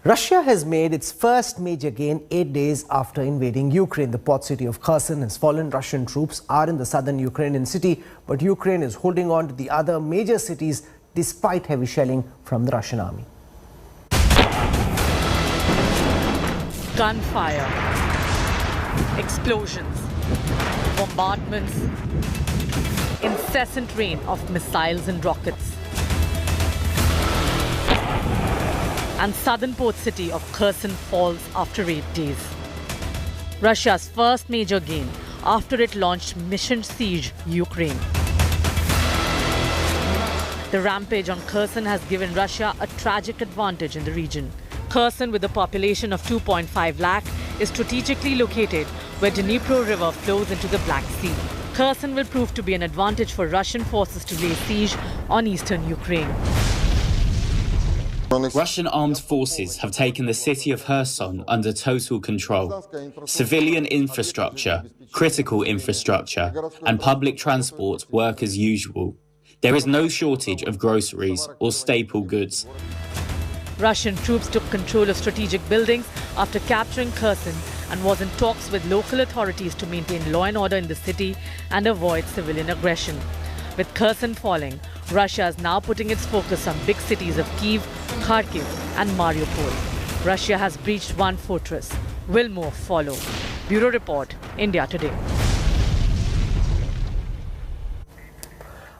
Russia has made its first major gain 8 days after invading Ukraine. The port city of Kherson has fallen. Russian troops are in the southern Ukrainian city, but Ukraine is holding on to the other major cities despite heavy shelling from the Russian army. Gunfire, explosions, bombardments, incessant rain of missiles and rockets. And southern port city of Kherson falls after 8 days. Russia's first major gain after it launched Mission Siege Ukraine. The rampage on Kherson has given Russia a tragic advantage in the region. Kherson, with a population of 2.5 lakh, is strategically located where Dnipro River flows into the Black Sea. Kherson will prove to be an advantage for Russian forces to lay siege on eastern Ukraine. Russian armed forces have taken the city of Kherson under total control. Civilian infrastructure, critical infrastructure, and public transport work as usual. There is no shortage of groceries or staple goods. Russian troops took control of strategic buildings after capturing Kherson and was in talks with local authorities to maintain law and order in the city and avoid civilian aggression. With Kherson falling, Russia is now putting its focus on big cities of Kyiv, Kharkiv and Mariupol. Russia has breached one fortress. Will more follow? Bureau Report, India Today.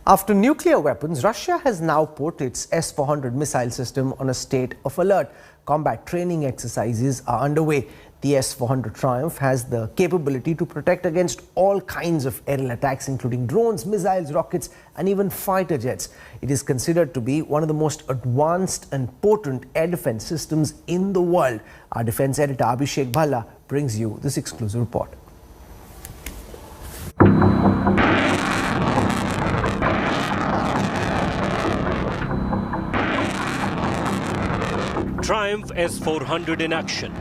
After nuclear weapons, Russia has now put its S-400 missile system on a state of alert. Combat training exercises are underway. The S-400 Triumph has the capability to protect against all kinds of aerial attacks, including drones, missiles, rockets, and even fighter jets. It is considered to be one of the most advanced and potent air defense systems in the world. Our defense editor Abhishek Bhalla brings you this exclusive report. Triumph S-400 in action.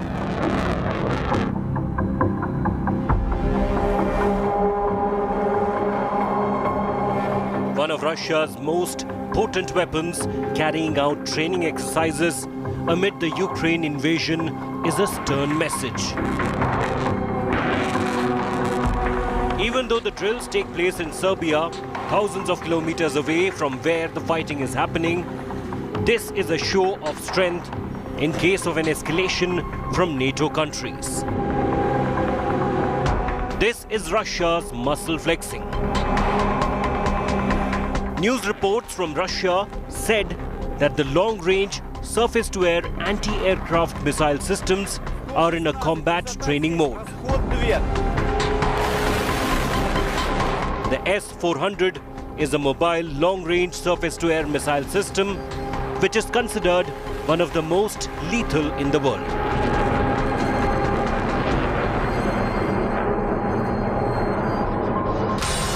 One of Russia's most potent weapons, carrying out training exercises amid the Ukraine invasion, is a stern message. Even though the drills take place in Serbia, thousands of kilometers away from where the fighting is happening, this is a show of strength in case of an escalation from NATO countries. This is Russia's muscle flexing. News reports from Russia said that the long-range surface-to-air anti-aircraft missile systems are in a combat training mode. The S-400 is a mobile long-range surface-to-air missile system which is considered one of the most lethal in the world.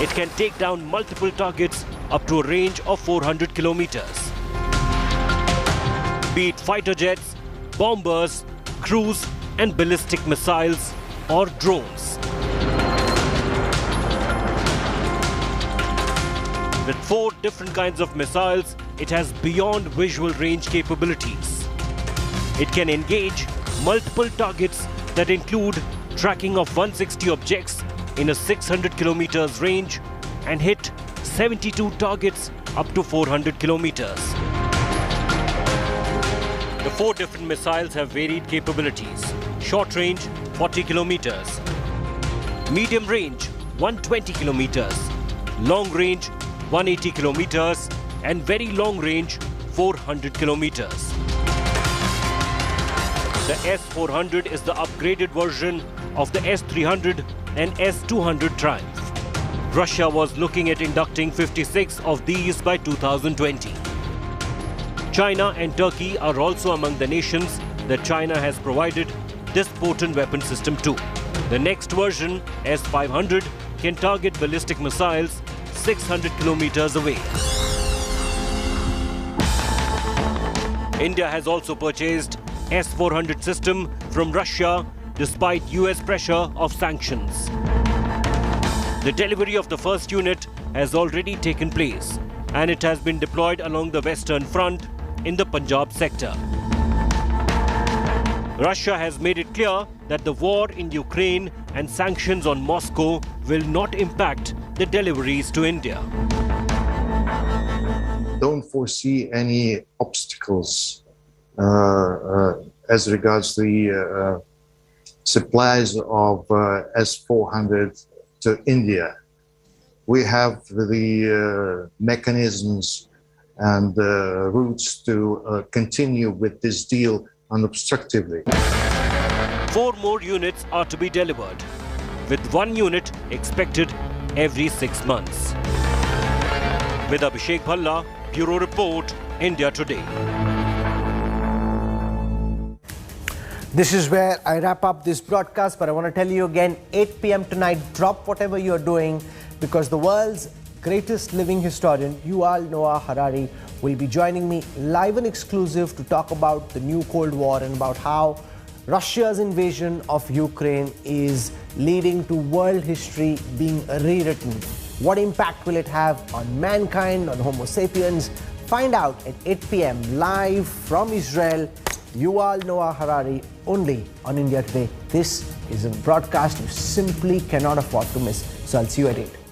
It can take down multiple targets up to a range of 400 kilometers. Be it fighter jets, bombers, cruise and ballistic missiles or drones. With 4 different kinds of missiles, it has beyond visual range capabilities. It can engage multiple targets that include tracking of 160 objects in a 600 kilometers range and hit 72 targets up to 400 kilometers. The 4 different missiles have varied capabilities. Short range, 40 kilometers. Medium range, 120 kilometers. Long range, 180 kilometers. And very long range, 400 kilometers. The S-400 is the upgraded version of the S-300 and S-200 Triumph. Russia was looking at inducting 56 of these by 2020. China and Turkey are also among the nations that China has provided this potent weapon system to. The next version, S-500, can target ballistic missiles 600 kilometers away. India has also purchased S-400 system from Russia despite US pressure of sanctions. The delivery of the first unit has already taken place and it has been deployed along the Western Front in the Punjab sector. Russia has made it clear that the war in Ukraine and sanctions on Moscow will not impact the deliveries to India. Don't foresee any obstacles as regards the supplies of S-400 to India. We have the mechanisms and routes to continue with this deal unobstructively. 4 more units are to be delivered, with 1 unit expected every 6 months. With Abhishek Bhalla, Bureau Report, India Today. This is where I wrap up this broadcast, but I want to tell you again, 8 p.m. tonight, drop whatever you're doing, because the world's greatest living historian, Yuval Noah Harari, will be joining me live and exclusive to talk about the new Cold War and about how Russia's invasion of Ukraine is leading to world history being rewritten. What impact will it have on mankind, on Homo sapiens? Find out at 8 p.m. live from Israel. Yuval Noah Harari, only on India Today. This is a broadcast you simply cannot afford to miss. So I'll see you at 8.